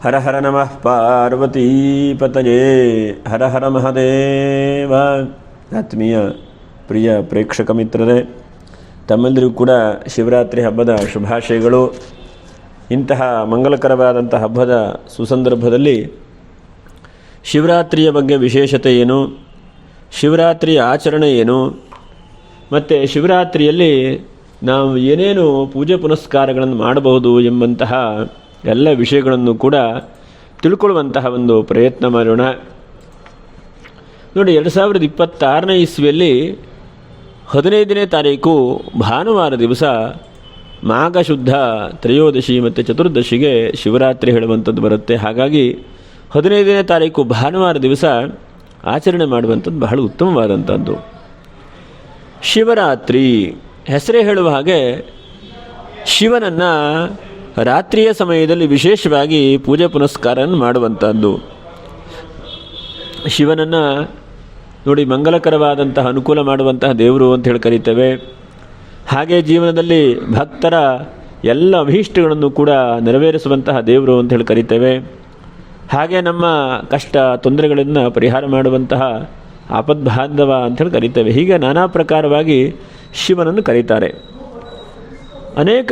ಹರ ಹರ ನಮಃ ಪಾರ್ವತೀಪತಯೇ ಹರ ಹರ ಮಹಾದೇವ. ಆತ್ಮೀಯ ಪ್ರಿಯ ಪ್ರೇಕ್ಷಕ ಮಿತ್ರರೇ, ತಮ್ಮೆಲ್ಲರಿಗೂ ಕೂಡ ಶಿವರಾತ್ರಿ ಹಬ್ಬದ ಶುಭಾಶಯಗಳು. ಇಂತಹ ಮಂಗಲಕರವಾದಂಥ ಹಬ್ಬದ ಸುಸಂದರ್ಭದಲ್ಲಿ ಶಿವರಾತ್ರಿಯ ಬಗ್ಗೆ ವಿಶೇಷತೆ ಏನು, ಶಿವರಾತ್ರಿಯ ಆಚರಣೆ ಏನು, ಮತ್ತು ಶಿವರಾತ್ರಿಯಲ್ಲಿ ನಾವು ಏನೇನು ಪೂಜೆ ಪುನಸ್ಕಾರಗಳನ್ನು ಮಾಡಬಹುದು ಎಂಬಂತಹ ಎಲ್ಲ ವಿಷಯಗಳನ್ನು ಕೂಡ ತಿಳ್ಕೊಳ್ಳುವಂತಹ ಒಂದು ಪ್ರಯತ್ನ ಮಾಡೋಣ. ನೋಡಿ, 2026ನೇ ಇಸ್ವಿಯಲ್ಲಿ 15ನೇ ತಾರೀಕು ಭಾನುವಾರ ದಿವಸ ಮಾಘ ಶುದ್ಧ ತ್ರಯೋದಶಿ ಮತ್ತು ಚತುರ್ದಶಿಗೆ ಶಿವರಾತ್ರಿ ಹೇಳುವಂಥದ್ದು ಬರುತ್ತೆ. ಹಾಗಾಗಿ 15ನೇ ತಾರೀಕು ಭಾನುವಾರ ದಿವಸ ಆಚರಣೆ ಮಾಡುವಂಥದ್ದು ಬಹಳ ಉತ್ತಮವಾದಂಥದ್ದು. ಶಿವರಾತ್ರಿ ಹೆಸರೇ ಹೇಳುವ ಹಾಗೆ ಶಿವನನ್ನು ರಾತ್ರಿಯ ಸಮಯದಲ್ಲಿ ವಿಶೇಷವಾಗಿ ಪೂಜೆ ಪುನಸ್ಕಾರವನ್ನು ಮಾಡುವಂಥದ್ದು. ಶಿವನನ್ನು ನೋಡಿ, ಮಂಗಲಕರವಾದಂತಹ ಅನುಕೂಲ ಮಾಡುವಂತಹ ದೇವರು ಅಂತ ಹೇಳಿ ಕರೀತೇವೆ. ಹಾಗೆ ಜೀವನದಲ್ಲಿ ಭಕ್ತರ ಎಲ್ಲ ಅಭೀಷ್ಟಗಳನ್ನು ಕೂಡ ನೆರವೇರಿಸುವಂತಹ ದೇವರು ಅಂತ ಹೇಳಿ ಕರೀತೇವೆ. ಹಾಗೆ ನಮ್ಮ ಕಷ್ಟ ತೊಂದರೆಗಳನ್ನು ಪರಿಹಾರ ಮಾಡುವಂತಹ ಆಪದ್ಬಾಂಧವ ಅಂಥೇಳಿ ಕರೀತೇವೆ. ಹೀಗೆ ನಾನಾ ಪ್ರಕಾರವಾಗಿ ಶಿವನನ್ನು ಕರೀತಾರೆ. ಅನೇಕ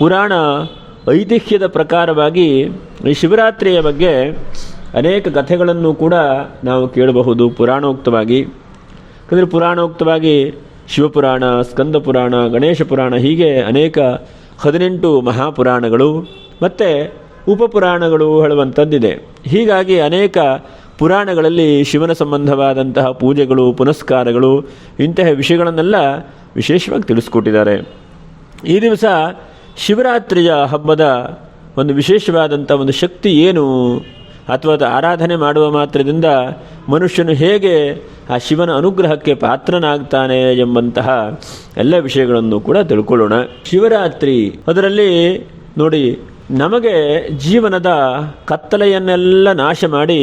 ಪುರಾಣ ಐತಿಹ್ಯದ ಪ್ರಕಾರವಾಗಿ ಈ ಶಿವರಾತ್ರಿಯ ಬಗ್ಗೆ ಅನೇಕ ಕಥೆಗಳನ್ನು ಕೂಡ ನಾವು ಕೇಳಬಹುದು ಪುರಾಣೋಕ್ತವಾಗಿ. ಯಾಕಂದರೆ ಪುರಾಣೋಕ್ತವಾಗಿ ಶಿವಪುರಾಣ, ಸ್ಕಂದ ಪುರಾಣ, ಗಣೇಶ ಪುರಾಣ, ಹೀಗೆ ಅನೇಕ 18 ಮಹಾಪುರಾಣಗಳು ಮತ್ತು ಉಪಪುರಾಣಗಳು ಹೇಳುವಂಥದ್ದಿದೆ. ಹೀಗಾಗಿ ಅನೇಕ ಪುರಾಣಗಳಲ್ಲಿ ಶಿವನ ಸಂಬಂಧವಾದಂತಹ ಪೂಜೆಗಳು, ಪುನಸ್ಕಾರಗಳು, ಇಂತಹ ವಿಷಯಗಳನ್ನೆಲ್ಲ ವಿಶೇಷವಾಗಿ ತಿಳಿಸ್ಕೊಟ್ಟಿದ್ದಾರೆ. ಈ ದಿವಸ ಶಿವರಾತ್ರಿಯ ಹಬ್ಬದ ಒಂದು ವಿಶೇಷವಾದಂಥ ಒಂದು ಶಕ್ತಿ ಏನು, ಅಥವಾ ಅದು ಆರಾಧನೆ ಮಾಡುವ ಮಾತ್ರದಿಂದ ಮನುಷ್ಯನು ಹೇಗೆ ಆ ಶಿವನ ಅನುಗ್ರಹಕ್ಕೆ ಪಾತ್ರನಾಗ್ತಾನೆ ಎಂಬಂತಹ ಎಲ್ಲ ವಿಷಯಗಳನ್ನು ಕೂಡ ತಿಳ್ಕೊಳ್ಳೋಣ. ಶಿವರಾತ್ರಿ ಅದರಲ್ಲಿ ನೋಡಿ, ನಮಗೆ ಜೀವನದ ಕತ್ತಲೆಯನ್ನೆಲ್ಲ ನಾಶ ಮಾಡಿ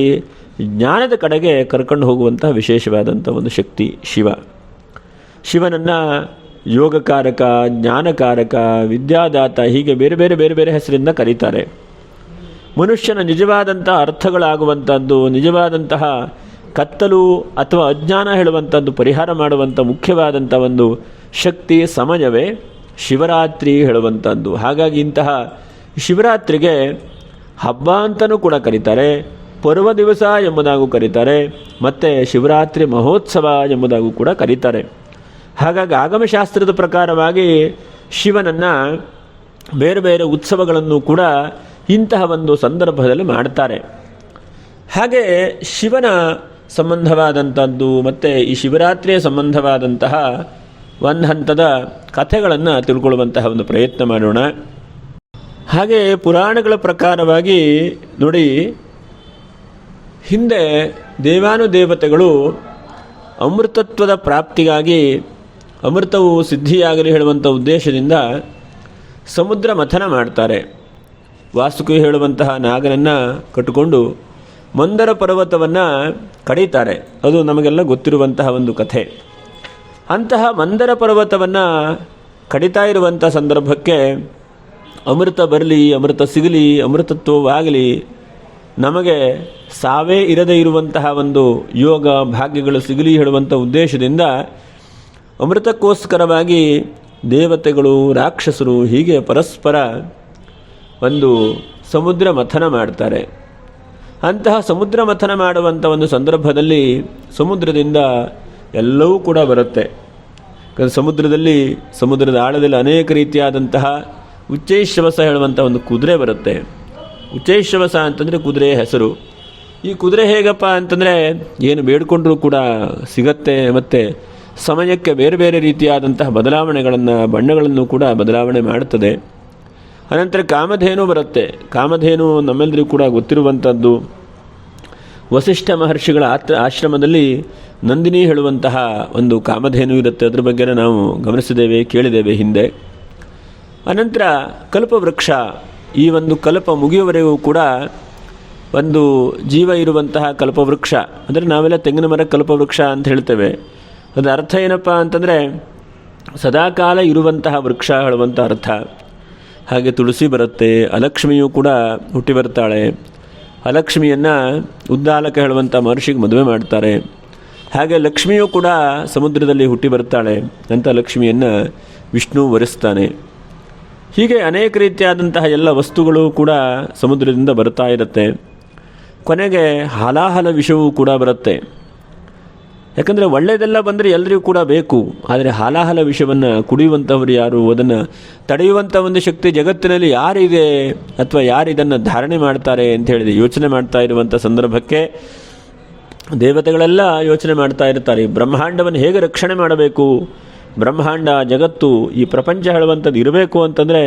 ಜ್ಞಾನದ ಕಡೆಗೆ ಕರ್ಕೊಂಡು ಹೋಗುವಂತಹ ವಿಶೇಷವಾದಂಥ ಒಂದು ಶಕ್ತಿ ಶಿವ. ಶಿವನನ್ನು ಯೋಗಕಾರಕ, ಜ್ಞಾನಕಾರಕ, ವಿದ್ಯಾದಾತ, ಹೀಗೆ ಬೇರೆ ಬೇರೆ ಬೇರೆ ಬೇರೆ ಹೆಸರಿಂದ ಕರೀತಾರೆ. ಮನುಷ್ಯನ ನಿಜವಾದಂಥ ಅರ್ಥಗಳಾಗುವಂಥದ್ದು, ನಿಜವಾದಂತಹ ಕತ್ತಲು ಅಥವಾ ಅಜ್ಞಾನ ಹೇಳುವಂಥದ್ದು ಪರಿಹಾರ ಮಾಡುವಂಥ ಮುಖ್ಯವಾದಂಥ ಒಂದು ಶಕ್ತಿ ಸಮಯವೇ ಶಿವರಾತ್ರಿ ಹೇಳುವಂಥದ್ದು. ಹಾಗಾಗಿ ಇಂತಹ ಶಿವರಾತ್ರಿಗೆ ಹಬ್ಬ ಅಂತಲೂ ಕೂಡ ಕರೀತಾರೆ, ಪರ್ವ ದಿವಸ ಎಂಬುದಾಗೂ ಕರೀತಾರೆ, ಮತ್ತು ಶಿವರಾತ್ರಿ ಮಹೋತ್ಸವ ಎಂಬುದಾಗೂ ಕೂಡ ಕರೀತಾರೆ. ಹಾಗಾಗಿ ಆಗಮಶಾಸ್ತ್ರದ ಪ್ರಕಾರವಾಗಿ ಶಿವನನ್ನು ಬೇರೆ ಬೇರೆ ಉತ್ಸವಗಳನ್ನು ಕೂಡ ಇಂತಹ ಒಂದು ಸಂದರ್ಭದಲ್ಲಿ ಮಾಡ್ತಾರೆ. ಹಾಗೆ ಶಿವನ ಸಂಬಂಧವಾದಂಥದ್ದು ಮತ್ತು ಈ ಶಿವರಾತ್ರಿಯ ಸಂಬಂಧವಾದಂತಹ ಒಂದು ಹಂತದ ಕಥೆಗಳನ್ನು ತಿಳ್ಕೊಳ್ಳುವಂತಹ ಒಂದು ಪ್ರಯತ್ನ ಮಾಡೋಣ. ಹಾಗೆ ಪುರಾಣಗಳ ಪ್ರಕಾರವಾಗಿ ನೋಡಿ, ಹಿಂದೆ ದೇವಾನುದೇವತೆಗಳು ಅಮೃತತ್ವದ ಪ್ರಾಪ್ತಿಗಾಗಿ, ಅಮೃತವು ಸಿದ್ಧಿಯಾಗಲಿ ಹೇಳುವಂಥ ಉದ್ದೇಶದಿಂದ ಸಮುದ್ರ ಮಥನ ಮಾಡ್ತಾರೆ. ವಾಸುಕಿ ಹೇಳುವಂತಹ ನಾಗನನ್ನು ಕಟ್ಟಿಕೊಂಡು ಮಂದರ ಪರ್ವತವನ್ನು ಕಡಿತಾರೆ. ಅದು ನಮಗೆಲ್ಲ ಗೊತ್ತಿರುವಂತಹ ಒಂದು ಕಥೆ. ಅಂತಹ ಮಂದರ ಪರ್ವತವನ್ನು ಕಡಿತಾ ಇರುವಂಥ ಸಂದರ್ಭಕ್ಕೆ ಅಮೃತ ಬರಲಿ, ಅಮೃತ ಸಿಗಲಿ, ಅಮೃತತ್ವವಾಗಲಿ, ನಮಗೆ ಸಾವೇ ಇರದೇ ಇರುವಂತಹ ಒಂದು ಯೋಗ ಭಾಗ್ಯಗಳು ಸಿಗಲಿ ಹೇಳುವಂಥ ಉದ್ದೇಶದಿಂದ ಅಮೃತಕ್ಕೋಸ್ಕರವಾಗಿ ದೇವತೆಗಳು, ರಾಕ್ಷಸರು ಹೀಗೆ ಪರಸ್ಪರ ಒಂದು ಸಮುದ್ರ ಮಥನ ಮಾಡ್ತಾರೆ. ಅಂತಹ ಸಮುದ್ರ ಮಥನ ಮಾಡುವಂಥ ಒಂದು ಸಂದರ್ಭದಲ್ಲಿ ಸಮುದ್ರದಿಂದ ಎಲ್ಲವೂ ಕೂಡ ಬರುತ್ತೆ. ಸಮುದ್ರದಲ್ಲಿ, ಸಮುದ್ರದ ಆಳದಲ್ಲಿ ಅನೇಕ ರೀತಿಯಾದಂತಹ ಉಚ್ಚೈಶ್ರವಸ ಹೇಳುವಂಥ ಒಂದು ಕುದುರೆ ಬರುತ್ತೆ. ಉಚ್ಚೈಶ್ರವಸ ಅಂತಂದರೆ ಕುದುರೆಯ ಹೆಸರು. ಈ ಕುದುರೆ ಹೇಗಪ್ಪ ಅಂತಂದರೆ ಏನು ಬೇಡಿಕೊಂಡ್ರೂ ಕೂಡ ಸಿಗತ್ತೆ, ಮತ್ತು ಸಮಯಕ್ಕೆ ಬೇರೆ ಬೇರೆ ರೀತಿಯಾದಂತಹ ಬದಲಾವಣೆಗಳನ್ನು, ಬಣ್ಣಗಳನ್ನು ಕೂಡ ಬದಲಾವಣೆ ಮಾಡುತ್ತದೆ. ಅನಂತರ ಕಾಮಧೇನು ಬರುತ್ತೆ. ಕಾಮಧೇನು ನಮ್ಮೆಲ್ಲರಿಗೂ ಕೂಡ ಗೊತ್ತಿರುವಂಥದ್ದು. ವಸಿಷ್ಠ ಮಹರ್ಷಿಗಳ ಆಶ್ರಮದಲ್ಲಿ ನಂದಿನಿ ಹೇಳುವಂತಹ ಒಂದು ಕಾಮಧೇನು ಇರುತ್ತೆ. ಅದ್ರ ಬಗ್ಗೆ ನಾವು ಗಮನಿಸಿದ್ದೇವೆ, ಕೇಳಿದ್ದೇವೆ ಹಿಂದೆ. ಅನಂತರ ಕಲ್ಪವೃಕ್ಷ, ಈ ಒಂದು ಕಲ್ಪ ಮುಗಿಯುವವರೆಗೂ ಕೂಡ ಒಂದು ಜೀವ ಇರುವಂತಹ ಕಲ್ಪವೃಕ್ಷ, ಅಂದರೆ ನಾವೆಲ್ಲ ತೆಂಗಿನ ಮರ ಕಲ್ಪವೃಕ್ಷ ಅಂತ ಹೇಳ್ತೇವೆ. ಅದರ ಅರ್ಥ ಏನಪ್ಪ ಅಂತಂದರೆ ಸದಾಕಾಲ ಇರುವಂತಹ ವೃಕ್ಷ ಹೇಳುವಂಥ ಅರ್ಥ. ಹಾಗೆ ತುಳಸಿ ಬರುತ್ತೆ, ಅಲಕ್ಷ್ಮಿಯೂ ಕೂಡ ಹುಟ್ಟಿ ಬರ್ತಾಳೆ. ಅಲಕ್ಷ್ಮಿಯನ್ನು ಉದ್ದಾಲಕ ಹೇಳುವಂಥ ಮಹರ್ಷಿಗೆ ಮದುವೆ ಮಾಡ್ತಾರೆ. ಹಾಗೆ ಲಕ್ಷ್ಮಿಯೂ ಕೂಡ ಸಮುದ್ರದಲ್ಲಿ ಹುಟ್ಟಿ ಬರ್ತಾಳೆ. ಅಂಥ ಲಕ್ಷ್ಮಿಯನ್ನು ವಿಷ್ಣು ವರಿಸ್ತಾನೆ. ಹೀಗೆ ಅನೇಕ ರೀತಿಯಾದಂತಹ ಎಲ್ಲ ವಸ್ತುಗಳು ಕೂಡ ಸಮುದ್ರದಿಂದ ಬರ್ತಾ ಇರುತ್ತೆ. ಕೊನೆಗೆ ಹಾಲಾಹಲ ವಿಷವೂ ಕೂಡ ಬರುತ್ತೆ. ಯಾಕಂದರೆ ಒಳ್ಳೆಯದೆಲ್ಲ ಬಂದರೆ ಎಲ್ಲರಿಗೂ ಕೂಡ ಬೇಕು. ಆದರೆ ಹಾಲಾಹಲ ವಿಷವನ್ನು ಕುಡಿಯುವಂಥವ್ರು ಯಾರು, ಅದನ್ನು ತಡೆಯುವಂಥ ಒಂದು ಶಕ್ತಿ ಜಗತ್ತಿನಲ್ಲಿ ಯಾರಿದೆ ಅಥವಾ ಯಾರು ಇದನ್ನು ಧಾರಣೆ ಮಾಡ್ತಾರೆ ಅಂತ ಹೇಳಿದೆ ಯೋಚನೆ ಮಾಡ್ತಾ ಇರುವಂಥ ಸಂದರ್ಭಕ್ಕೆ ದೇವತೆಗಳೆಲ್ಲ ಯೋಚನೆ ಮಾಡ್ತಾ ಇರ್ತಾರೆ. ಬ್ರಹ್ಮಾಂಡವನ್ನು ಹೇಗೆ ರಕ್ಷಣೆ ಮಾಡಬೇಕು, ಬ್ರಹ್ಮಾಂಡ ಜಗತ್ತು ಈ ಪ್ರಪಂಚ ಹೇಳುವಂಥದ್ದು ಇರಬೇಕು ಅಂತಂದರೆ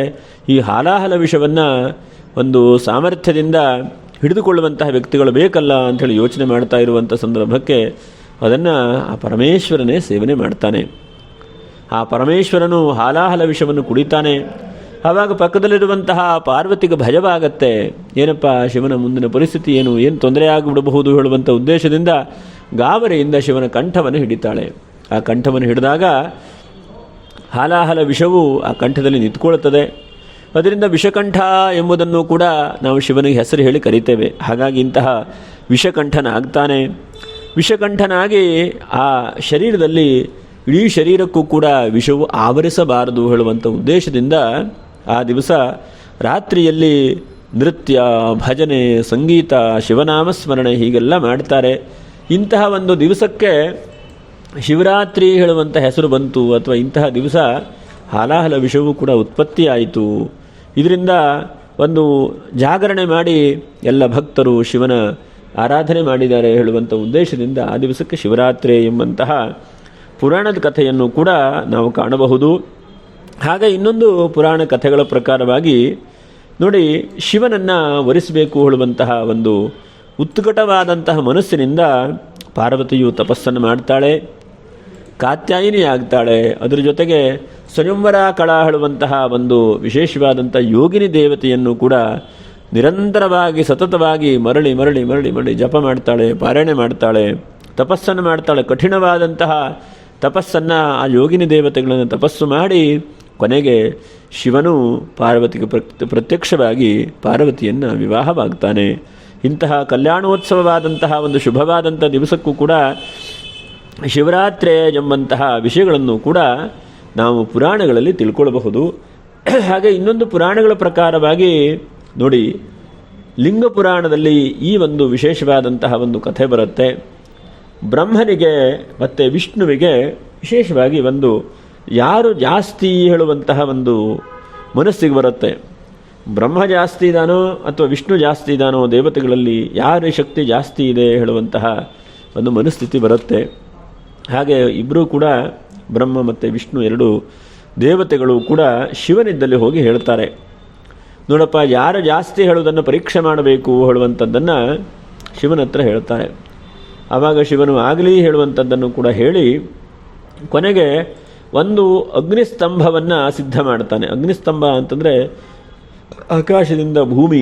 ಈ ಹಾಲಾಹಲ ವಿಷವನ್ನು ಒಂದು ಸಾಮರ್ಥ್ಯದಿಂದ ಹಿಡಿದುಕೊಳ್ಳುವಂತಹ ವ್ಯಕ್ತಿಗಳು ಬೇಕಲ್ಲ ಅಂಥೇಳಿ ಯೋಚನೆ ಮಾಡ್ತಾ ಇರುವಂಥ ಸಂದರ್ಭಕ್ಕೆ ಅದನ್ನು ಆ ಪರಮೇಶ್ವರನೇ ಸೇವನೆ ಮಾಡ್ತಾನೆ. ಆ ಪರಮೇಶ್ವರನು ಹಾಲಾಹಲ ವಿಷವನ್ನು ಕುಡಿತಾನೆ. ಆವಾಗ ಪಕ್ಕದಲ್ಲಿರುವಂತಹ ಪಾರ್ವತಿಗೆ ಭಯವಾಗತ್ತೆ. ಏನಪ್ಪ ಶಿವನ ಮುಂದಿನ ಪರಿಸ್ಥಿತಿ ಏನು ತೊಂದರೆ ಆಗಿಬಿಡಬಹುದು ಹೇಳುವಂಥ ಉದ್ದೇಶದಿಂದ ಗಾಬರಿಯಿಂದ ಶಿವನ ಕಂಠವನ್ನು ಹಿಡಿತಾಳೆ. ಆ ಕಂಠವನ್ನು ಹಿಡಿದಾಗ ಹಾಲಾಹಲ ವಿಷವು ಆ ಕಂಠದಲ್ಲಿ ನಿಂತ್ಕೊಳ್ತದೆ. ಅದರಿಂದ ವಿಷಕಂಠ ಎಂಬುದನ್ನು ಕೂಡ ನಾವು ಶಿವನಿಗೆ ಹೆಸರು ಹೇಳಿ ಕರಿತೇವೆ. ಹಾಗಾಗಿ ಇಂತಹ ವಿಷಕಂಠನಾಗ್ತಾನೆ. ವಿಷಕಂಠನಾಗಿ ಆ ಶರೀರದಲ್ಲಿ ಇಡೀ ಶರೀರಕ್ಕೂ ಕೂಡ ವಿಷವು ಆವರಿಸಬಾರದು ಹೇಳುವಂಥ ಉದ್ದೇಶದಿಂದ ಆ ದಿವಸ ರಾತ್ರಿಯಲ್ಲಿ ನೃತ್ಯ, ಭಜನೆ, ಸಂಗೀತ, ಶಿವನಾಮಸ್ಮರಣೆ ಹೀಗೆಲ್ಲ ಮಾಡ್ತಾರೆ. ಇಂತಹ ಒಂದು ದಿವಸಕ್ಕೆ ಶಿವರಾತ್ರಿ ಹೇಳುವಂಥ ಹೆಸರು ಬಂತು. ಅಥವಾ ಇಂತಹ ದಿವಸ ಹಾಲಾಹಲ ವಿಷವೂ ಕೂಡ ಉತ್ಪತ್ತಿಯಾಯಿತು. ಇದರಿಂದ ಒಂದು ಜಾಗರಣೆ ಮಾಡಿ ಎಲ್ಲ ಭಕ್ತರು ಶಿವನ ಆರಾಧನೆ ಮಾಡಿದ್ದಾರೆ ಹೇಳುವಂಥ ಉದ್ದೇಶದಿಂದ ಆ ದಿವಸಕ್ಕೆ ಶಿವರಾತ್ರಿ ಎಂಬಂತಹ ಪುರಾಣದ ಕಥೆಯನ್ನು ಕೂಡ ನಾವು ಕಾಣಬಹುದು. ಹಾಗೆ ಇನ್ನೊಂದು ಪುರಾಣ ಕಥೆಗಳ ಪ್ರಕಾರವಾಗಿ ನೋಡಿ, ಶಿವನನ್ನು ವರಿಸಬೇಕು ಹೇಳುವಂತಹ ಒಂದು ಉತ್ಕಟವಾದಂತಹ ಮನಸ್ಸಿನಿಂದ ಪಾರ್ವತಿಯು ತಪಸ್ಸನ್ನು ಮಾಡ್ತಾಳೆ, ಕಾತ್ಯಾಯಿನಿ ಆಗ್ತಾಳೆ. ಅದರ ಜೊತೆಗೆ ಸ್ವಯಂವರ ಕಳಾ ಹೇಳುವಂತಹ ಒಂದು ವಿಶೇಷವಾದಂಥ ಯೋಗಿನಿ ದೇವತೆಯನ್ನು ಕೂಡ ನಿರಂತರವಾಗಿ ಸತತವಾಗಿ ಮರಳಿ ಮರಳಿ ಮರಳಿ ಮರಳಿ ಜಪ ಮಾಡ್ತಾಳೆ, ಪಾರಾಯಣೆ ಮಾಡ್ತಾಳೆ, ತಪಸ್ಸನ್ನು ಮಾಡ್ತಾಳೆ. ಕಠಿಣವಾದಂತಹ ತಪಸ್ಸನ್ನು ಆ ಯೋಗಿನಿ ದೇವತೆಗಳನ್ನು ತಪಸ್ಸು ಮಾಡಿ ಕೊನೆಗೆ ಶಿವನು ಪಾರ್ವತಿಗೆ ಪ್ರತ್ಯಕ್ಷವಾಗಿ ಪಾರ್ವತಿಯನ್ನು ವಿವಾಹವಾಗ್ತಾನೆ. ಇಂತಹ ಕಲ್ಯಾಣೋತ್ಸವವಾದಂತಹ ಒಂದು ಶುಭವಾದಂಥ ದಿವಸಕ್ಕೂ ಕೂಡ ಶಿವರಾತ್ರಿ ಎಂಬಂತಹ ವಿಷಯಗಳನ್ನು ಕೂಡ ನಾವು ಪುರಾಣಗಳಲ್ಲಿ ತಿಳ್ಕೊಳ್ಳಬಹುದು. ಹಾಗೆ ಇನ್ನೊಂದು ಪುರಾಣಗಳ ಪ್ರಕಾರವಾಗಿ ನೋಡಿ, ಲಿಂಗ ಪುರಾಣದಲ್ಲಿ ಈ ಒಂದು ವಿಶೇಷವಾದಂತಹ ಒಂದು ಕಥೆ ಬರುತ್ತೆ. ಬ್ರಹ್ಮನಿಗೆ ಮತ್ತು ವಿಷ್ಣುವಿಗೆ ವಿಶೇಷವಾಗಿ ಒಂದು ಯಾರು ಜಾಸ್ತಿ ಹೇಳುವಂತಹ ಒಂದು ಮನಸ್ಸಿಗೆ ಬರುತ್ತೆ. ಬ್ರಹ್ಮ ಜಾಸ್ತಿ ಇದ್ದಾನೋ ಅಥವಾ ವಿಷ್ಣು ಜಾಸ್ತಿ ಇದ್ದಾನೋ, ದೇವತೆಗಳಲ್ಲಿ ಯಾರ ಶಕ್ತಿ ಜಾಸ್ತಿ ಇದೆ ಹೇಳುವಂತಹ ಒಂದು ಮನಸ್ಥಿತಿ ಬರುತ್ತೆ. ಹಾಗೆ ಇಬ್ಬರೂ ಕೂಡ ಬ್ರಹ್ಮ ಮತ್ತು ವಿಷ್ಣು ಎರಡು ದೇವತೆಗಳು ಕೂಡ ಶಿವನಿದ್ದಲ್ಲಿ ಹೋಗಿ ಹೇಳ್ತಾರೆ, ನೋಡಪ್ಪ ಯಾರು ಜಾಸ್ತಿ ಹೇಳೋದನ್ನು ಪರೀಕ್ಷೆ ಮಾಡಬೇಕು ಹೇಳುವಂಥದ್ದನ್ನು ಶಿವನ ಹತ್ರ ಹೇಳ್ತಾರೆ. ಆವಾಗ ಶಿವನು ಆಗಲಿ ಹೇಳುವಂಥದ್ದನ್ನು ಕೂಡ ಹೇಳಿ ಕೊನೆಗೆ ಒಂದು ಅಗ್ನಿಸ್ತಂಭವನ್ನು ಸಿದ್ಧ ಮಾಡ್ತಾನೆ. ಅಗ್ನಿಸ್ತಂಭ ಅಂತಂದರೆ ಆಕಾಶದಿಂದ ಭೂಮಿ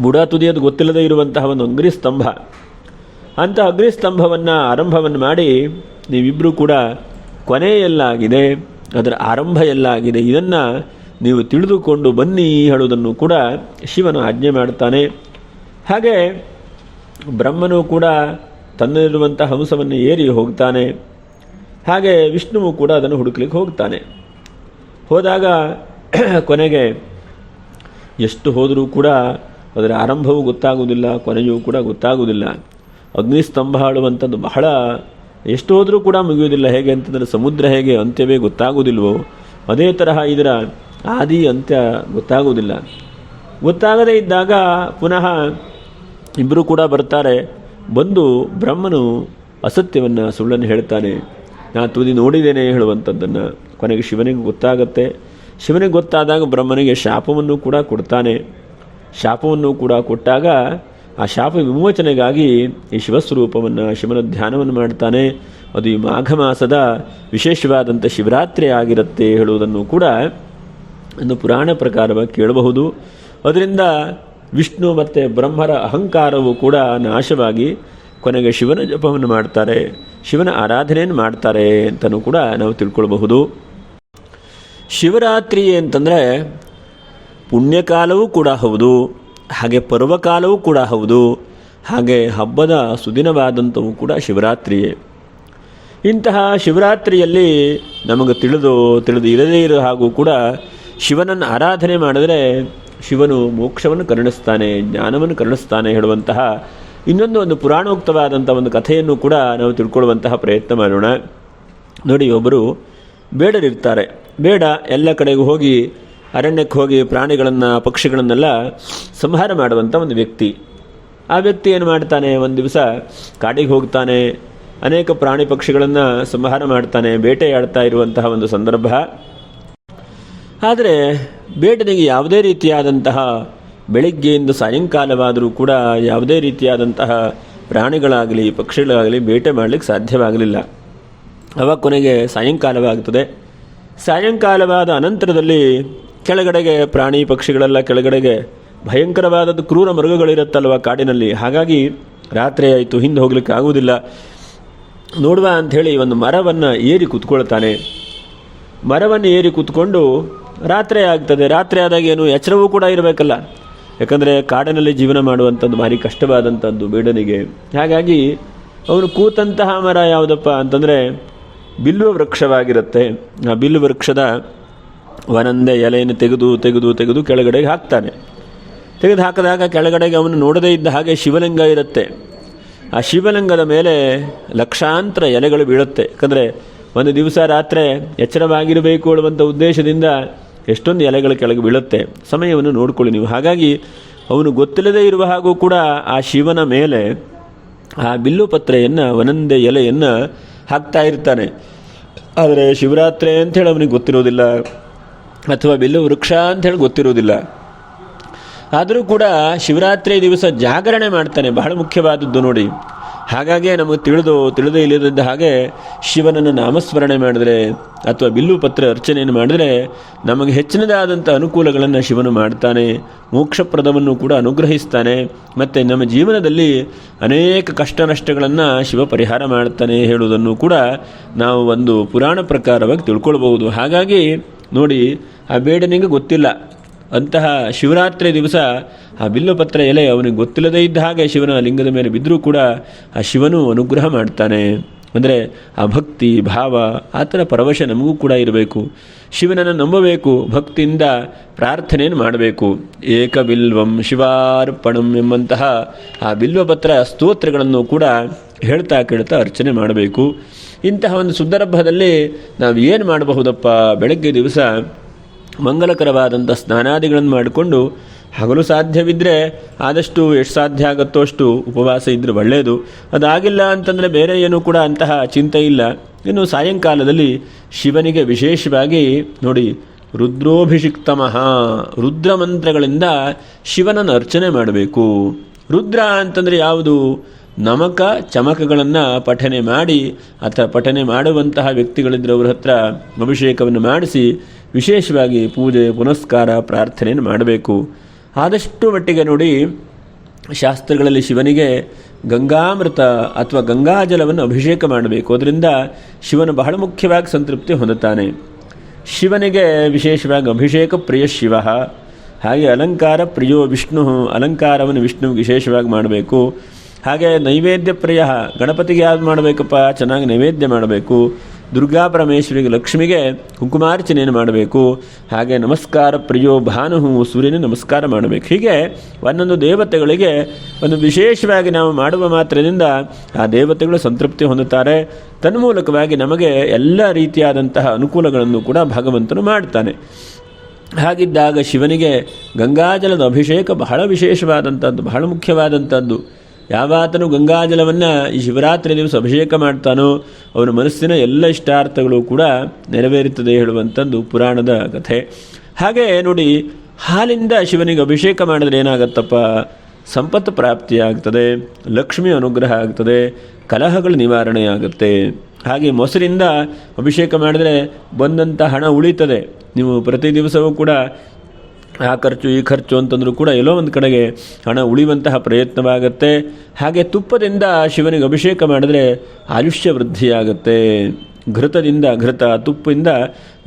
ಬುಡ ತುದಿಯೋದು ಗೊತ್ತಿಲ್ಲದೆ ಇರುವಂತಹ ಒಂದು ಅಗ್ನಿಸ್ತಂಭ. ಅಂಥ ಅಗ್ನಿಸ್ತಂಭವನ್ನು ಆರಂಭವನ್ನು ಮಾಡಿ ನೀವಿಬ್ಬರೂ ಕೂಡ ಕೊನೆ ಎಲ್ಲಾಗಿದೆ, ಅದರ ಆರಂಭ ಎಲ್ಲಾಗಿದೆ, ಇದನ್ನು ನೀವು ತಿಳಿದುಕೊಂಡು ಬನ್ನಿ ಹೇಳುವುದನ್ನು ಕೂಡ ಶಿವನು ಆಜ್ಞೆ ಮಾಡ್ತಾನೆ. ಹಾಗೆ ಬ್ರಹ್ಮನು ಕೂಡ ತನ್ನಲ್ಲಿರುವಂಥ ಹಂಸವನ್ನು ಏರಿ ಹೋಗ್ತಾನೆ. ಹಾಗೆ ವಿಷ್ಣುವು ಕೂಡ ಅದನ್ನು ಹುಡುಕ್ಲಿಕ್ಕೆ ಹೋಗ್ತಾನೆ. ಹೋದಾಗ ಕೊನೆಗೆ ಎಷ್ಟು ಹೋದರೂ ಕೂಡ ಅದರ ಆರಂಭವೂ ಗೊತ್ತಾಗುವುದಿಲ್ಲ, ಕೊನೆಯೂ ಕೂಡ ಗೊತ್ತಾಗುವುದಿಲ್ಲ. ಅಗ್ನಿಸ್ತಂಭ ಆಡುವಂಥದ್ದು ಬಹಳ ಎಷ್ಟು ಹೋದರೂ ಕೂಡ ಮುಗಿಯುವುದಿಲ್ಲ. ಹೇಗೆ ಅಂತಂದರೆ ಸಮುದ್ರ ಹೇಗೆ ಅಂತ್ಯವೇ ಗೊತ್ತಾಗುವುದಿಲ್ವೋ ಅದೇ ತರಹ ಇದರ ಆದಿ ಅಂತ್ಯ ಗೊತ್ತಾಗುವುದಿಲ್ಲ. ಗೊತ್ತಾಗದೇ ಇದ್ದಾಗ ಪುನಃ ಇಬ್ಬರು ಕೂಡ ಬರ್ತಾರೆ. ಬಂದು ಬ್ರಹ್ಮನು ಅಸತ್ಯವನ್ನು ಸುಳ್ಳನ್ನು ಹೇಳ್ತಾನೆ, ನಾನು ತುದಿ ನೋಡಿದ್ದೇನೆ ಹೇಳುವಂಥದ್ದನ್ನು. ಕೊನೆಗೆ ಶಿವನಿಗೆ ಗೊತ್ತಾಗತ್ತೆ. ಶಿವನಿಗೆ ಗೊತ್ತಾದಾಗ ಬ್ರಹ್ಮನಿಗೆ ಶಾಪವನ್ನು ಕೂಡ ಕೊಡ್ತಾನೆ. ಶಾಪವನ್ನು ಕೂಡ ಕೊಟ್ಟಾಗ ಆ ಶಾಪ ವಿಮೋಚನೆಗಾಗಿ ಈ ಶಿವಸ್ವರೂಪವನ್ನು ಶಿವನ ಧ್ಯಾನವನ್ನು ಮಾಡ್ತಾನೆ. ಅದು ಈ ಮಾಘ ಮಾಸದ ವಿಶೇಷವಾದಂಥ ಶಿವರಾತ್ರಿ ಆಗಿರುತ್ತೆ ಹೇಳುವುದನ್ನು ಕೂಡ ಒಂದು ಪುರಾಣ ಪ್ರಕಾರವಾಗಿ ಕೇಳಬಹುದು. ಅದರಿಂದ ವಿಷ್ಣು ಮತ್ತು ಬ್ರಹ್ಮರ ಅಹಂಕಾರವು ಕೂಡ ನಾಶವಾಗಿ ಕೊನೆಗೆ ಶಿವನ ಜಪವನ್ನು ಮಾಡ್ತಾರೆ, ಶಿವನ ಆರಾಧನೆಯನ್ನು ಮಾಡ್ತಾರೆ ಅಂತಲೂ ಕೂಡ ನಾವು ತಿಳ್ಕೊಳ್ಬಹುದು. ಶಿವರಾತ್ರಿ ಅಂತಂದರೆ ಪುಣ್ಯಕಾಲವೂ ಕೂಡ ಹೌದು, ಹಾಗೆ ಪರ್ವಕಾಲವೂ ಕೂಡ ಹೌದು, ಹಾಗೆ ಹಬ್ಬದ ಸುದಿನವಾದಂಥವು ಕೂಡ ಶಿವರಾತ್ರಿಯೇ. ಇಂತಹ ಶಿವರಾತ್ರಿಯಲ್ಲಿ ನಮಗೆ ತಿಳಿದು ಇರದೇ ಇರೋ ಹಾಗೂ ಕೂಡ ಶಿವನನ್ನು ಆರಾಧನೆ ಮಾಡಿದರೆ ಶಿವನು ಮೋಕ್ಷವನ್ನು ಕರುಣಿಸ್ತಾನೆ, ಜ್ಞಾನವನ್ನು ಕರುಣಿಸ್ತಾನೆ ಹೇಳುವಂತಹ ಇನ್ನೊಂದು ಪುರಾಣೋಕ್ತವಾದಂಥ ಒಂದು ಕಥೆಯನ್ನು ಕೂಡ ನಾವು ತಿಳ್ಕೊಳ್ಳುವಂತಹ ಪ್ರಯತ್ನ ಮಾಡೋಣ. ನೋಡಿ, ಒಬ್ಬರು ಬೇಡರಿರ್ತಾರೆ. ಬೇಡ ಎಲ್ಲ ಕಡೆಗೂ ಹೋಗಿ ಅರಣ್ಯಕ್ಕೆ ಹೋಗಿ ಪ್ರಾಣಿಗಳನ್ನು ಪಕ್ಷಿಗಳನ್ನೆಲ್ಲ ಸಂಹಾರ ಮಾಡುವಂಥ ಒಂದು ವ್ಯಕ್ತಿ. ಆ ವ್ಯಕ್ತಿ ಏನು ಮಾಡ್ತಾನೆ, ಒಂದು ದಿವಸ ಕಾಡಿಗೆ ಹೋಗ್ತಾನೆ, ಅನೇಕ ಪ್ರಾಣಿ ಪಕ್ಷಿಗಳನ್ನು ಸಂಹಾರ ಮಾಡ್ತಾನೆ, ಬೇಟೆಯಾಡ್ತಾ ಇರುವಂತಹ ಒಂದು ಸಂದರ್ಭ. ಆದರೆ ಬೇಡನಿಗೆ ಯಾವುದೇ ರೀತಿಯಾದಂತಹ ಬೆಳಿಗ್ಗೆಯಿಂದ ಸಾಯಂಕಾಲವಾದರೂ ಕೂಡ ಯಾವುದೇ ರೀತಿಯಾದಂತಹ ಪ್ರಾಣಿಗಳಾಗಲಿ ಪಕ್ಷಿಗಳಾಗಲಿ ಬೇಟೆ ಮಾಡಲಿಕ್ಕೆ ಸಾಧ್ಯವಾಗಲಿಲ್ಲ. ಅವಾಗ ಕೊನೆಗೆ ಸಾಯಂಕಾಲವಾಗ್ತದೆ. ಸಾಯಂಕಾಲವಾದ ಅನಂತರದಲ್ಲಿ ಕೆಳಗಡೆಗೆ ಪ್ರಾಣಿ ಪಕ್ಷಿಗಳೆಲ್ಲ ಕೆಳಗಡೆಗೆ ಭಯಂಕರವಾದದ್ದು ಕ್ರೂರ ಮೃಗಗಳಿರುತ್ತಲ್ವ ಕಾಡಿನಲ್ಲಿ. ಹಾಗಾಗಿ ರಾತ್ರಿ ಆಯಿತು, ಹಿಂದೆ ಹೋಗ್ಲಿಕ್ಕೆ ಆಗುವುದಿಲ್ಲ. ನೋಡುವ ಅಂಥೇಳಿ ಒಂದು ಮರವನ್ನು ಏರಿ ಕೂತ್ಕೊಳ್ತಾನೆ. ಮರವನ್ನು ಏರಿ ಕೂತ್ಕೊಂಡು ರಾತ್ರಿ ಆಗ್ತದೆ. ರಾತ್ರಿ ಆದಾಗ ಏನು ಎಚ್ಚರವೂ ಕೂಡ ಇರಬೇಕಲ್ಲ, ಯಾಕಂದರೆ ಕಾಡಿನಲ್ಲಿ ಜೀವನ ಮಾಡುವಂಥದ್ದು ಭಾರಿ ಕಷ್ಟವಾದಂಥದ್ದು ಬೇಡನಿಗೆ. ಹಾಗಾಗಿ ಅವನು ಕೂತಂತಹ ಮರ ಯಾವುದಪ್ಪ ಅಂತಂದರೆ ಬಿಲ್ವ ವೃಕ್ಷವಾಗಿರುತ್ತೆ. ಆ ಬಿಲ್ವ ವೃಕ್ಷದ ಒಂದೊಂದೇ ಎಲೆಯನ್ನು ತೆಗೆದು ಕೆಳಗಡೆಗೆ ಹಾಕ್ತಾನೆ. ತೆಗೆದು ಹಾಕಿದಾಗ ಕೆಳಗಡೆಗೆ ಅವನು ನೋಡದೇ ಇದ್ದ ಹಾಗೆ ಶಿವಲಿಂಗ ಇರುತ್ತೆ. ಆ ಶಿವಲಿಂಗದ ಮೇಲೆ ಲಕ್ಷಾಂತರ ಎಲೆಗಳು ಬೀಳುತ್ತೆ. ಯಾಕಂದರೆ ಒಂದು ದಿವಸ ರಾತ್ರಿ ಎಚ್ಚರವಾಗಿರಬೇಕು ಅನ್ನುವಂಥ ಉದ್ದೇಶದಿಂದ ಎಷ್ಟೊಂದು ಎಲೆಗಳು ಕೆಳಗೆ ಬೀಳುತ್ತೆ. ಸಮಯವನ್ನು ನೋಡ್ಕೊಳ್ಳಿ ನೀವು. ಹಾಗಾಗಿ ಅವನು ಗೊತ್ತಿಲ್ಲದೇ ಇರುವ ಹಾಗೂ ಕೂಡ ಆ ಶಿವನ ಮೇಲೆ ಆ ಬಿಲ್ಲುಪತ್ರೆಯನ್ನು ಒಂದೊಂದೇ ಎಲೆಯನ್ನು ಹಾಕ್ತಾ ಇರ್ತಾನೆ. ಆದರೆ ಶಿವರಾತ್ರಿ ಅಂಥೇಳಿ ಅವನಿಗೆ ಗೊತ್ತಿರೋದಿಲ್ಲ, ಅಥವಾ ಬಿಲ್ಲು ವೃಕ್ಷ ಅಂಥೇಳಿ ಗೊತ್ತಿರೋದಿಲ್ಲ. ಆದರೂ ಕೂಡ ಶಿವರಾತ್ರಿ ದಿವಸ ಜಾಗರಣೆ ಮಾಡ್ತಾನೆ, ಬಹಳ ಮುಖ್ಯವಾದದ್ದು ನೋಡಿ. ಹಾಗಾಗಿ ನಮಗೆ ತಿಳಿದೇ ಇಲ್ಲದಿದ್ದ ಹಾಗೆ ಶಿವನನ್ನು ನಾಮಸ್ಮರಣೆ ಮಾಡಿದರೆ ಅಥವಾ ಬಿಲ್ಲು ಪತ್ರ ಅರ್ಚನೆಯನ್ನು ಮಾಡಿದರೆ ನಮಗೆ ಹೆಚ್ಚಿನದಾದಂಥ ಅನುಕೂಲಗಳನ್ನು ಶಿವನು ಮಾಡ್ತಾನೆ, ಮೋಕ್ಷಪ್ರದವನ್ನು ಕೂಡ ಅನುಗ್ರಹಿಸ್ತಾನೆ. ಮತ್ತು ನಮ್ಮ ಜೀವನದಲ್ಲಿ ಅನೇಕ ಕಷ್ಟ ನಷ್ಟಗಳನ್ನು ಶಿವ ಪರಿಹಾರ ಮಾಡ್ತಾನೆ ಹೇಳುವುದನ್ನು ಕೂಡ ನಾವು ಒಂದು ಪುರಾಣ ಪ್ರಕಾರವಾಗಿ ತಿಳ್ಕೊಳ್ಬಹುದು. ಹಾಗಾಗಿ ನೋಡಿ, ಆ ಬೇಡನಿಗೆ ಗೊತ್ತಿಲ್ಲ. ಅಂತಹ ಶಿವರಾತ್ರಿ ದಿವಸ ಆ ಬಿಲ್ಲುಪತ್ರ ಎಲೆ ಅವನಿಗೆ ಗೊತ್ತಿಲ್ಲದೇ ಇದ್ದ ಹಾಗೆ ಶಿವನ ಲಿಂಗದ ಮೇಲೆ ಬಿದ್ದರೂ ಕೂಡ ಆ ಶಿವನು ಅನುಗ್ರಹ ಮಾಡ್ತಾನೆ. ಅಂದರೆ ಆ ಭಕ್ತಿ ಭಾವ ಆ ಥರ ಪರವಶ ನಮಗೂ ಕೂಡ ಇರಬೇಕು. ಶಿವನನ್ನು ನಂಬಬೇಕು, ಭಕ್ತಿಯಿಂದ ಪ್ರಾರ್ಥನೆಯನ್ನು ಮಾಡಬೇಕು. ಏಕ ಬಿಲ್ವಂ ಶಿವಾರ್ಪಣಂ ಎಂಬಂತಹ ಆ ಬಿಲ್ವಪತ್ರ ಸ್ತೋತ್ರಗಳನ್ನು ಕೂಡ ಹೇಳ್ತಾ ಕೇಳ್ತಾ ಅರ್ಚನೆ ಮಾಡಬೇಕು. ಇಂತಹ ಒಂದು ಸುಂದರಭದಲ್ಲಿ ನಾವು ಏನು ಮಾಡಬಹುದಪ್ಪ? ಬೆಳಗ್ಗೆ ದಿವಸ ಮಂಗಲಕರವಾದಂಥ ಸ್ನಾನಾದಿಗಳನ್ನು ಮಾಡಿಕೊಂಡು ಹಗಲು ಸಾಧ್ಯವಿದ್ದರೆ ಆದಷ್ಟು ಎಷ್ಟು ಸಾಧ್ಯ ಆಗುತ್ತೋ ಅಷ್ಟು ಉಪವಾಸ ಇದ್ದರೆ ಒಳ್ಳೆಯದು. ಅದಾಗಿಲ್ಲ ಅಂತಂದರೆ ಬೇರೆ ಏನೂ ಕೂಡ ಅಂತಹ ಚಿಂತೆ ಇಲ್ಲ. ಇನ್ನು ಸಾಯಂಕಾಲದಲ್ಲಿ ಶಿವನಿಗೆ ವಿಶೇಷವಾಗಿ ನೋಡಿ, ರುದ್ರೋಭಿಷಿಕ್ತಮಃ ರುದ್ರ ಮಂತ್ರಗಳಿಂದ ಶಿವನನ್ನು ಅರ್ಚನೆ ಮಾಡಬೇಕು. ರುದ್ರ ಅಂತಂದರೆ ಯಾವುದು? ನಮಕ ಚಮಕಗಳನ್ನು ಪಠನೆ ಮಾಡಿ ಅಥವಾ ಪಠನೆ ಮಾಡುವಂತಹ ವ್ಯಕ್ತಿಗಳಿದ್ದರೆ ಅವರ ಹತ್ರ ಅಭಿಷೇಕವನ್ನು ಮಾಡಿಸಿ ವಿಶೇಷವಾಗಿ ಪೂಜೆ ಪುನಸ್ಕಾರ ಪ್ರಾರ್ಥನೆಯನ್ನು ಮಾಡಬೇಕು. ಆದಷ್ಟು ಮಟ್ಟಿಗೆ ನೋಡಿ, ಶಾಸ್ತ್ರಗಳಲ್ಲಿ ಶಿವನಿಗೆ ಗಂಗಾಮೃತ ಅಥವಾ ಗಂಗಾಜಲವನ್ನು ಅಭಿಷೇಕ ಮಾಡಬೇಕು. ಅದರಿಂದ ಶಿವನು ಬಹಳ ಮುಖ್ಯವಾಗಿ ಸಂತೃಪ್ತಿ ಹೊಂದುತ್ತಾನೆ. ಶಿವನಿಗೆ ವಿಶೇಷವಾಗಿ ಅಭಿಷೇಕ ಪ್ರಿಯ ಶಿವ, ಹಾಗೆ ಅಲಂಕಾರ ಪ್ರಿಯೋ ವಿಷ್ಣು, ಅಲಂಕಾರವನ್ನು ವಿಷ್ಣುವಿಗೆ ವಿಶೇಷವಾಗಿ ಮಾಡಬೇಕು. ಹಾಗೆ ನೈವೇದ್ಯ ಪ್ರಿಯ, ಗಣಪತಿಗೆ ಯಾವ್ದು ಮಾಡಬೇಕಪ್ಪ? ಚೆನ್ನಾಗಿ ನೈವೇದ್ಯ ಮಾಡಬೇಕು. ದುರ್ಗಾ ಪರಮೇಶ್ವರಿಗೆ ಲಕ್ಷ್ಮಿಗೆ ಕುಂಕುಮಾರ್ಚನೆಯನ್ನು ಮಾಡಬೇಕು. ಹಾಗೆ ನಮಸ್ಕಾರ ಪ್ರಿಯೋ ಭಾನು, ಸೂರ್ಯನ ನಮಸ್ಕಾರ ಮಾಡಬೇಕು. ಹೀಗೆ ಒಂದೊಂದು ದೇವತೆಗಳಿಗೆ ಒಂದು ವಿಶೇಷವಾಗಿ ನಾವು ಮಾಡುವ ಮಾತ್ರದಿಂದ ಆ ದೇವತೆಗಳು ಸಂತೃಪ್ತಿ ಹೊಂದುತ್ತಾರೆ. ತನ್ಮೂಲಕವಾಗಿ ನಮಗೆ ಎಲ್ಲ ರೀತಿಯಾದಂತಹ ಅನುಕೂಲಗಳನ್ನು ಕೂಡ ಭಗವಂತನು ಮಾಡ್ತಾನೆ. ಹಾಗಿದ್ದಾಗ ಶಿವನಿಗೆ ಗಂಗಾಜಲದ ಅಭಿಷೇಕ ಬಹಳ ವಿಶೇಷವಾದಂಥದ್ದು, ಬಹಳ ಮುಖ್ಯವಾದಂಥದ್ದು. ಯಾವಾತನು ಗಂಗಾಜಲವನ್ನು ಈ ಶಿವರಾತ್ರಿ ದಿವಸ ಅಭಿಷೇಕ ಮಾಡ್ತಾನೋ ಅವನ ಮನಸ್ಸಿನ ಎಲ್ಲ ಇಷ್ಟಾರ್ಥಗಳು ಕೂಡ ನೆರವೇರುತ್ತದೆ ಹೇಳುವಂಥದ್ದು ಪುರಾಣದ ಕಥೆ. ಹಾಗೆ ನೋಡಿ, ಹಾಲಿಂದ ಶಿವನಿಗೆ ಅಭಿಷೇಕ ಮಾಡಿದ್ರೆ ಏನಾಗತ್ತಪ್ಪ? ಸಂಪತ್ತು ಪ್ರಾಪ್ತಿಯಾಗ್ತದೆ, ಲಕ್ಷ್ಮಿ ಅನುಗ್ರಹ ಆಗ್ತದೆ, ಕಲಹಗಳ ನಿವಾರಣೆ ಆಗುತ್ತೆ. ಹಾಗೆ ಮೊಸರಿಂದ ಅಭಿಷೇಕ ಮಾಡಿದರೆ ಬಂದಂಥ ಹಣ ಉಳಿತದೆ. ನೀವು ಪ್ರತಿ ದಿವಸವೂ ಕೂಡ ಆ ಖರ್ಚು ಈ ಖರ್ಚು ಅಂತಂದರೂ ಕೂಡ ಎಲ್ಲೋ ಒಂದು ಕಡೆಗೆ ಹಣ ಉಳಿಯುವಂತಹ ಪ್ರಯತ್ನವಾಗುತ್ತೆ. ಹಾಗೆ ತುಪ್ಪದಿಂದ ಶಿವನಿಗೆ ಅಭಿಷೇಕ ಮಾಡಿದರೆ ಆಯುಷ್ಯ ವೃದ್ಧಿಯಾಗುತ್ತೆ. ಘೃತದಿಂದ ತುಪ್ಪದಿಂದ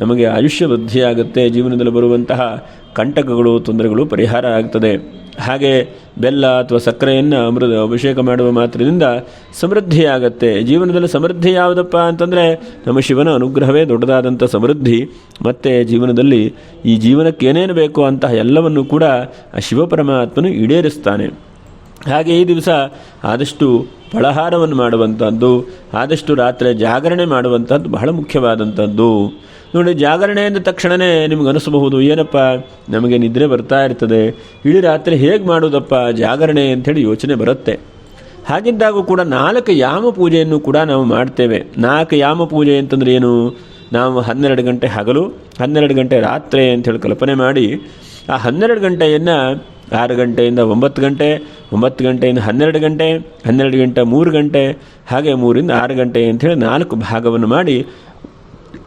ನಮಗೆ ಆಯುಷ್ಯ ವೃದ್ಧಿಯಾಗುತ್ತೆ. ಜೀವನದಲ್ಲಿ ಬರುವಂತಹ ಕಂಟಕಗಳು ತೊಂದರೆಗಳು ಪರಿಹಾರ ಆಗ್ತದೆ. ಹಾಗೆ ಬೆಲ್ಲ ಅಥವಾ ಸಕ್ಕರೆಯನ್ನು ಅಭಿಷೇಕ ಮಾಡುವ ಮಾತ್ರದಿಂದ ಸಮೃದ್ಧಿಯಾಗತ್ತೆ. ಜೀವನದಲ್ಲಿ ಸಮೃದ್ಧಿ ಯಾವುದಪ್ಪ ಅಂತಂದರೆ ನಮ್ಮ ಶಿವನ ಅನುಗ್ರಹವೇ ದೊಡ್ಡದಾದಂಥ ಸಮೃದ್ಧಿ. ಮತ್ತು ಜೀವನದಲ್ಲಿ ಈ ಜೀವನಕ್ಕೆ ಏನೇನು ಬೇಕೋ ಅಂತಹ ಎಲ್ಲವನ್ನು ಕೂಡ ಆ ಶಿವಪರಮಾತ್ಮನು ಈಡೇರಿಸ್ತಾನೆ. ಹಾಗೆ ಈ ದಿವಸ ಆದಷ್ಟು ಫಳಾಹಾರವನ್ನು ಮಾಡುವಂಥದ್ದು, ಆದಷ್ಟು ರಾತ್ರಿ ಜಾಗರಣೆ ಮಾಡುವಂಥದ್ದು ಬಹಳ ಮುಖ್ಯವಾದಂಥದ್ದು. ನೋಡಿ, ಜಾಗರಣೆ ಅಂದ ತಕ್ಷಣವೇ ನಿಮ್ಗೆ ಅನಿಸಬಹುದು, ಏನಪ್ಪ ನಮಗೆ ನಿದ್ರೆ ಬರ್ತಾ ಇರ್ತದೆ, ಇಡೀ ರಾತ್ರಿ ಹೇಗೆ ಮಾಡೋದಪ್ಪ ಜಾಗರಣೆ ಅಂಥೇಳಿ ಯೋಚನೆ ಬರುತ್ತೆ. ಹಾಗಿದ್ದಾಗ ಕೂಡ 4 ಯಾಮ ಪೂಜೆಯನ್ನು ಕೂಡ ನಾವು ಮಾಡ್ತೇವೆ. 4 ಯಾಮ ಪೂಜೆ ಅಂತಂದ್ರೆ ಏನು? ನಾವು 12 ಗಂಟೆ ಹಗಲು, 12 ಗಂಟೆ ರಾತ್ರಿ ಅಂಥೇಳಿ ಕಲ್ಪನೆ ಮಾಡಿ ಆ 12 ಗಂಟೆಯನ್ನು 6 ಗಂಟೆಯಿಂದ 9 ಗಂಟೆ, 9 ಗಂಟೆಯಿಂದ 12 ಗಂಟೆ, 12 ಗಂಟೆ 3 ಗಂಟೆ, ಹಾಗೆ 3ರಿಂದ 6 ಗಂಟೆ ಅಂಥೇಳಿ 4 ಭಾಗವನ್ನು ಮಾಡಿ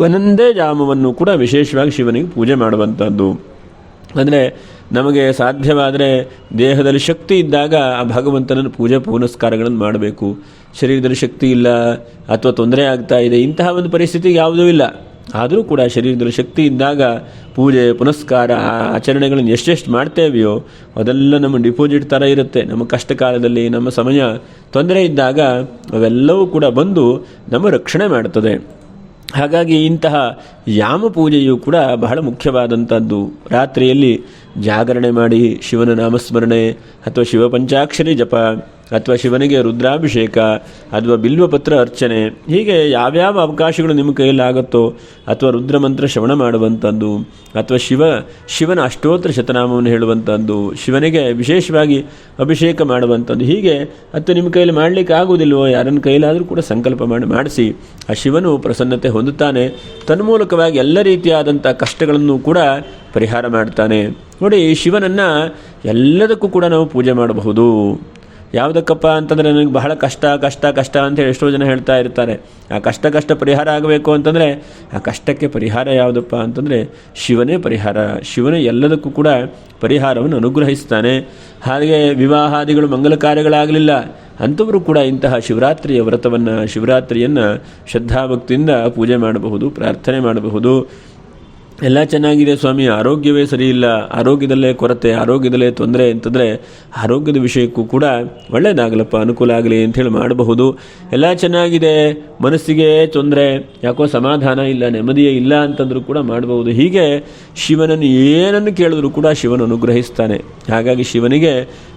ಒಂದೊಂದೇ ಜಾಮವನ್ನು ಕೂಡ ವಿಶೇಷವಾಗಿ ಶಿವನಿಗೆ ಪೂಜೆ ಮಾಡುವಂಥದ್ದು. ಅಂದರೆ ನಮಗೆ ಸಾಧ್ಯವಾದರೆ ದೇಹದಲ್ಲಿ ಶಕ್ತಿ ಇದ್ದಾಗ ಆ ಭಗವಂತನ ಪೂಜೆ ಪುನಸ್ಕಾರಗಳನ್ನು ಮಾಡಬೇಕು. ಶರೀರದಲ್ಲಿ ಶಕ್ತಿ ಇಲ್ಲ ಅಥವಾ ತೊಂದರೆ ಆಗ್ತಾ ಇದೆ, ಇಂತಹ ಒಂದು ಪರಿಸ್ಥಿತಿ ಯಾವುದೂ ಇಲ್ಲ. ಆದರೂ ಕೂಡ ಶರೀರದಲ್ಲಿ ಶಕ್ತಿ ಇದ್ದಾಗ ಪೂಜೆ ಪುನಸ್ಕಾರ ಆಚರಣೆಗಳನ್ನು ಎಷ್ಟೆಷ್ಟು ಮಾಡ್ತೇವೆಯೋ ಅದೆಲ್ಲ ನಮ್ಮ ಡಿಪಾಸಿಟ್ ಥರ ಇರುತ್ತೆ. ನಮ್ಮ ಕಷ್ಟ ಕಾಲದಲ್ಲಿ, ನಮ್ಮ ಸಮಯ ತೊಂದರೆ ಇದ್ದಾಗ ಅವೆಲ್ಲವೂ ಕೂಡ ಬಂದು ನಮ್ಮ ರಕ್ಷಣೆ ಮಾಡ್ತದೆ. ಹಾಗಾಗಿ ಇಂತಹ ಯಾಮ ಪೂಜೆಯು ಕೂಡ ಬಹಳ ಮುಖ್ಯವಾದಂಥದ್ದು. ರಾತ್ರಿಯಲ್ಲಿ ಜಾಗರಣೆ ಮಾಡಿ ಶಿವನ ನಾಮಸ್ಮರಣೆ ಅಥವಾ ಶಿವ ಪಂಚಾಕ್ಷರಿ ಜಪ ಅಥವಾ ಶಿವನಿಗೆ ರುದ್ರಾಭಿಷೇಕ ಅಥವಾ ಬಿಲ್ವಪತ್ರ ಅರ್ಚನೆ, ಹೀಗೆ ಯಾವ್ಯಾವ ಅವಕಾಶಗಳು ನಿಮ್ಮ ಕೈಯಲ್ಲಾಗುತ್ತೋ, ಅಥವಾ ರುದ್ರಮಂತ್ರ ಶ್ರವಣ ಮಾಡುವಂಥದ್ದು, ಅಥವಾ ಶಿವನ ಅಷ್ಟೋತ್ತರ ಶತನಾಮವನ್ನು ಹೇಳುವಂಥದ್ದು, ಶಿವನಿಗೆ ವಿಶೇಷವಾಗಿ ಅಭಿಷೇಕ ಮಾಡುವಂಥದ್ದು, ಹೀಗೆ ಅಥವಾ ನಿಮ್ಮ ಕೈಯಲ್ಲಿ ಮಾಡಲಿಕ್ಕೆ ಆಗುವುದಿಲ್ವೋ ಯಾರನ್ನ ಕೈಲಾದರೂ ಕೂಡ ಸಂಕಲ್ಪ ಮಾಡಿಸಿ ಆ ಶಿವನು ಪ್ರಸನ್ನತೆ ಹೊಂದುತ್ತಾನೆ. ತನ್ಮೂಲಕವಾಗಿ ಎಲ್ಲ ರೀತಿಯಾದಂಥ ಕಷ್ಟಗಳನ್ನು ಕೂಡ ಪರಿಹಾರ ಮಾಡ್ತಾನೆ. ನೋಡಿ, ಶಿವನನ್ನು ಎಲ್ಲದಕ್ಕೂ ಕೂಡ ನಾವು ಪೂಜೆ ಮಾಡಬಹುದು. ಯಾವುದಕ್ಕಪ್ಪ ಅಂತಂದರೆ ನನಗೆ ಬಹಳ ಕಷ್ಟ ಕಷ್ಟ ಕಷ್ಟ ಅಂತೇಳಿ ಎಷ್ಟೋ ಜನ ಹೇಳ್ತಾ ಇರ್ತಾರೆ. ಆ ಕಷ್ಟ ಪರಿಹಾರ ಆಗಬೇಕು ಅಂತಂದರೆ ಆ ಕಷ್ಟಕ್ಕೆ ಪರಿಹಾರ ಯಾವುದಪ್ಪ ಅಂತಂದರೆ ಶಿವನೇ ಪರಿಹಾರ. ಶಿವನೇ ಎಲ್ಲದಕ್ಕೂ ಕೂಡ ಪರಿಹಾರವನ್ನು ಅನುಗ್ರಹಿಸ್ತಾನೆ. ಹಾಗೆ ವಿವಾಹಾದಿಗಳು ಮಂಗಲ ಕಾರ್ಯಗಳಾಗಲಿಲ್ಲ ಅಂಥವರು ಕೂಡ ಇಂತಹ ಶಿವರಾತ್ರಿಯ ವ್ರತವನ್ನು, ಶಿವರಾತ್ರಿಯನ್ನು ಶ್ರದ್ಧಾಭಕ್ತಿಯಿಂದ ಪೂಜೆ ಮಾಡಬಹುದು, ಪ್ರಾರ್ಥನೆ ಮಾಡಬಹುದು. ಎಲ್ಲ ಚೆನ್ನಾಗಿದೆ ಸ್ವಾಮಿ, ಆರೋಗ್ಯವೇ ಸರಿ ಇಲ್ಲ, ಆರೋಗ್ಯದಲ್ಲೇ ಕೊರತೆ, ಆರೋಗ್ಯದಲ್ಲೇ ತೊಂದರೆ ಅಂತಂದರೆ ಆರೋಗ್ಯದ ವಿಷಯಕ್ಕೂ ಕೂಡ ಒಳ್ಳೆಯದಾಗಲಪ್ಪ, ಅನುಕೂಲ ಆಗಲಿ ಅಂಥೇಳಿ ಮಾಡಬಹುದು. ಎಲ್ಲ ಚೆನ್ನಾಗಿದೆ, ಮನಸ್ಸಿಗೆ ತೊಂದರೆ, ಯಾಕೋ ಸಮಾಧಾನ ಇಲ್ಲ, ನೆಮ್ಮದಿಯೇ ಇಲ್ಲ ಅಂತಂದರೂ ಕೂಡ ಮಾಡಬಹುದು. ಹೀಗೆ ಶಿವನನ್ನು ಏನನ್ನು ಕೇಳಿದ್ರೂ ಕೂಡ ಶಿವನು ಅನುಗ್ರಹಿಸ್ತಾನೆ. ಹಾಗಾಗಿ ಶಿವನಿಗೆ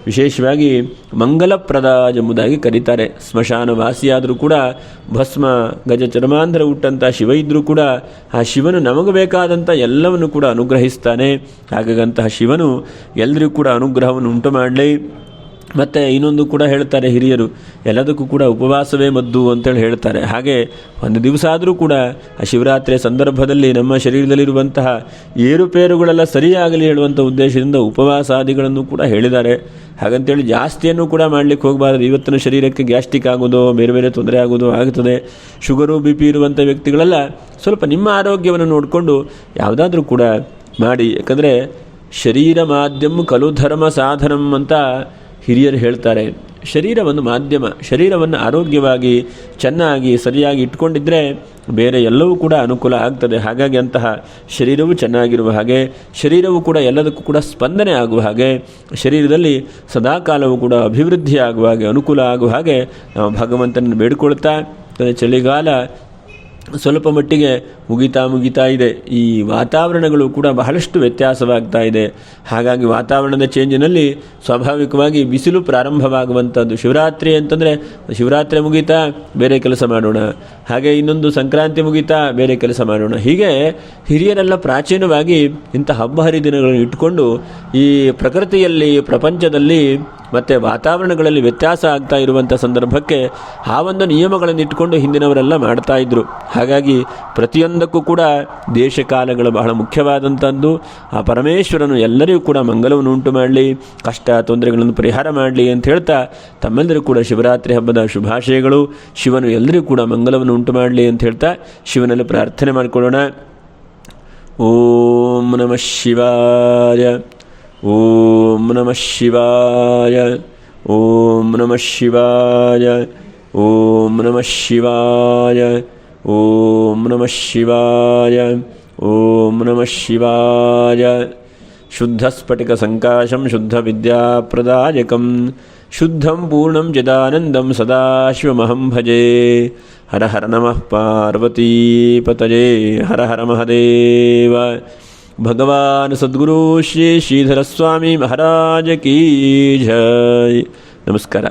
ವಿಶೇಷವಾಗಿ ಮಂಗಲಪ್ರದ ಎಂಬುದಾಗಿ ಕರೀತಾರೆ. ಸ್ಮಶಾನ ವಾಸಿಯಾದರೂ ಕೂಡ ಭಸ್ಮ ಗಜ ಚರ್ಮಾಂಧರ ಹುಟ್ಟಂಥ ಶಿವ ಇದ್ದರೂ ಕೂಡ ಆ ಶಿವನು ನಮಗೆ ಬೇಕಾದಂಥ ಎಲ್ಲವನ್ನು ಕೂಡ ಅನುಗ್ರಹಿಸ್ತಾನೆ. ಹಾಗಾಗಂತಹ ಶಿವನು ಎಲ್ಲರಿಗೂ ಕೂಡ ಅನುಗ್ರಹವನ್ನು ಉಂಟು ಮಾಡಲಿ. ಮತ್ತು ಇನ್ನೊಂದು ಕೂಡ ಹೇಳ್ತಾರೆ ಹಿರಿಯರು, ಎಲ್ಲದಕ್ಕೂ ಕೂಡ ಉಪವಾಸವೇ ಮದ್ದು ಅಂತೇಳಿ ಹೇಳ್ತಾರೆ. ಹಾಗೆ ಒಂದು ದಿವಸ ಆದರೂ ಕೂಡ ಆ ಶಿವರಾತ್ರಿಯ ಸಂದರ್ಭದಲ್ಲಿ ನಮ್ಮ ಶರೀರದಲ್ಲಿರುವಂತಹ ಏರುಪೇರುಗಳೆಲ್ಲ ಸರಿಯಾಗಲಿ ಹೇಳುವಂಥ ಉದ್ದೇಶದಿಂದ ಉಪವಾಸಾದಿಗಳನ್ನು ಕೂಡ ಹೇಳಿದ್ದಾರೆ. ಹಾಗಂತೇಳಿ ಜಾಸ್ತಿಯನ್ನು ಕೂಡ ಮಾಡಲಿಕ್ಕೆ ಹೋಗಬಾರ್ದು. ಇವತ್ತಿನ ಶರೀರಕ್ಕೆ ಗ್ಯಾಸ್ಟ್ರಿಕ್ ಆಗೋದು, ಬೇರೆ ಬೇರೆ ತೊಂದರೆ ಆಗೋದು ಆಗುತ್ತದೆ. ಶುಗರು BP ಇರುವಂಥ ವ್ಯಕ್ತಿಗಳೆಲ್ಲ ಸ್ವಲ್ಪ ನಿಮ್ಮ ಆರೋಗ್ಯವನ್ನು ನೋಡಿಕೊಂಡು ಯಾವುದಾದ್ರೂ ಕೂಡ ಮಾಡಿ. ಯಾಕಂದರೆ ಶರೀರ ಮಾಧ್ಯಮ ಖಲು ಧರ್ಮ ಸಾಧನಂ ಅಂತ ಹಿರಿಯರು ಹೇಳ್ತಾರೆ. ಶರೀರ ಒಂದು ಮಾಧ್ಯಮ. ಶರೀರವನ್ನು ಆರೋಗ್ಯವಾಗಿ ಚೆನ್ನಾಗಿ ಸರಿಯಾಗಿ ಇಟ್ಕೊಂಡಿದ್ದರೆ ಬೇರೆ ಎಲ್ಲವೂ ಕೂಡ ಅನುಕೂಲ ಆಗ್ತದೆ. ಹಾಗಾಗಿ ಅಂತಹ ಶರೀರವು ಚೆನ್ನಾಗಿರುವ ಹಾಗೆ, ಶರೀರವು ಕೂಡ ಎಲ್ಲದಕ್ಕೂ ಕೂಡ ಸ್ಪಂದನೆ ಆಗುವ ಹಾಗೆ, ಶರೀರದಲ್ಲಿ ಸದಾಕಾಲವೂ ಕೂಡ ಅಭಿವೃದ್ಧಿ ಆಗುವ ಹಾಗೆ, ಅನುಕೂಲ ಆಗುವ ಹಾಗೆ ನಾವು ಭಗವಂತನನ್ನು ಬೇಡಿಕೊಳ್ತಾ, ಚಳಿಗಾಲ ಸ್ವಲ್ಪ ಮಟ್ಟಿಗೆ ಮುಗಿತಾ ಇದೆ. ಈ ವಾತಾವರಣಗಳು ಕೂಡ ಬಹಳಷ್ಟು ವ್ಯತ್ಯಾಸವಾಗ್ತಾ ಇದೆ. ಹಾಗಾಗಿ ವಾತಾವರಣದ ಚೇಂಜಿನಲ್ಲಿ ಸ್ವಾಭಾವಿಕವಾಗಿ ಬಿಸಿಲು ಪ್ರಾರಂಭವಾಗುವಂಥದ್ದು. ಶಿವರಾತ್ರಿ ಅಂತಂದರೆ ಶಿವರಾತ್ರಿ ಮುಗೀತಾ ಬೇರೆ ಕೆಲಸ ಮಾಡೋಣ, ಹಾಗೆ ಇನ್ನೊಂದು ಸಂಕ್ರಾಂತಿ ಮುಗೀತಾ ಬೇರೆ ಕೆಲಸ ಮಾಡೋಣ. ಹೀಗೆ ಹಿರಿಯರೆಲ್ಲ ಪ್ರಾಚೀನವಾಗಿ ಇಂಥ ಹಬ್ಬ ಹರಿದಿನಗಳನ್ನು ಇಟ್ಕೊಂಡು ಈ ಪ್ರಕೃತಿಯಲ್ಲಿ, ಪ್ರಪಂಚದಲ್ಲಿ ಮತ್ತು ವಾತಾವರಣಗಳಲ್ಲಿ ವ್ಯತ್ಯಾಸ ಆಗ್ತಾ ಇರುವಂಥ ಸಂದರ್ಭಕ್ಕೆ ಆ ಒಂದು ನಿಯಮಗಳನ್ನು ಇಟ್ಕೊಂಡು ಹಿಂದಿನವರೆಲ್ಲ ಮಾಡ್ತಾ ಇದ್ರು. ಹಾಗಾಗಿ ಪ್ರತಿಯೊಂದಕ್ಕೂ ಕೂಡ ದೇಶಕಾಲಗಳು ಬಹಳ ಮುಖ್ಯವಾದಂಥದ್ದು. ಆ ಪರಮೇಶ್ವರನು ಎಲ್ಲರಿಗೂ ಕೂಡ ಮಂಗಲವನ್ನು ಉಂಟು ಮಾಡಲಿ, ಕಷ್ಟ ತೊಂದರೆಗಳನ್ನು ಪರಿಹಾರ ಮಾಡಲಿ ಅಂತ ಹೇಳ್ತಾ ತಮ್ಮೆಲ್ಲರಿಗೂ ಕೂಡ ಶಿವರಾತ್ರಿ ಹಬ್ಬದ ಶುಭಾಶಯಗಳು. ಶಿವನು ಎಲ್ಲರಿಗೂ ಕೂಡ ಮಂಗಲವನ್ನು ಉಂಟು ಮಾಡಲಿ ಅಂತ ಹೇಳ್ತಾ ಶಿವನಲ್ಲಿ ಪ್ರಾರ್ಥನೆ ಮಾಡಿಕೊಳ್ಳೋಣ. ಓಂ ನಮಃ ಶಿವಾಯ, ಓಂ ನಮಃ ಶಿವಾಯ, ಓಂ ನಮಃ ಶಿವಾಯ, ಓಂ ನಮಃ ಶಿವಾಯ, ಓಂ ನಮಃ ಶಿವಾಯ, ಓಂ ನಮಃ ಶಿವಾಯ. ಶುದ್ಧಸ್ಫಟಿಕಸಂಕಾಶಂ ಶುದ್ಧವಿದ್ಯಾಪ್ರದಾಯಕಂ ಶುದ್ಧಂ ಪೂರ್ಣಂ ಚಿದಾನಂದಂ ಸದಾಶಿವಮಹಂ ಭಜೆ. ಹರ ಹರ ನಮಃ ಪಾರ್ವತೀಪತಯೇ. ಹರ ಹರ ಮಹದೇವ. ಭಗವಾನ್ ಸದ್ಗುರು ಶ್ರೀ ಶ್ರೀಧರ ಸ್ವಾಮಿ ಮಹಾರಾಜ ಕೀ ಜೈ. ನಮಸ್ಕಾರ.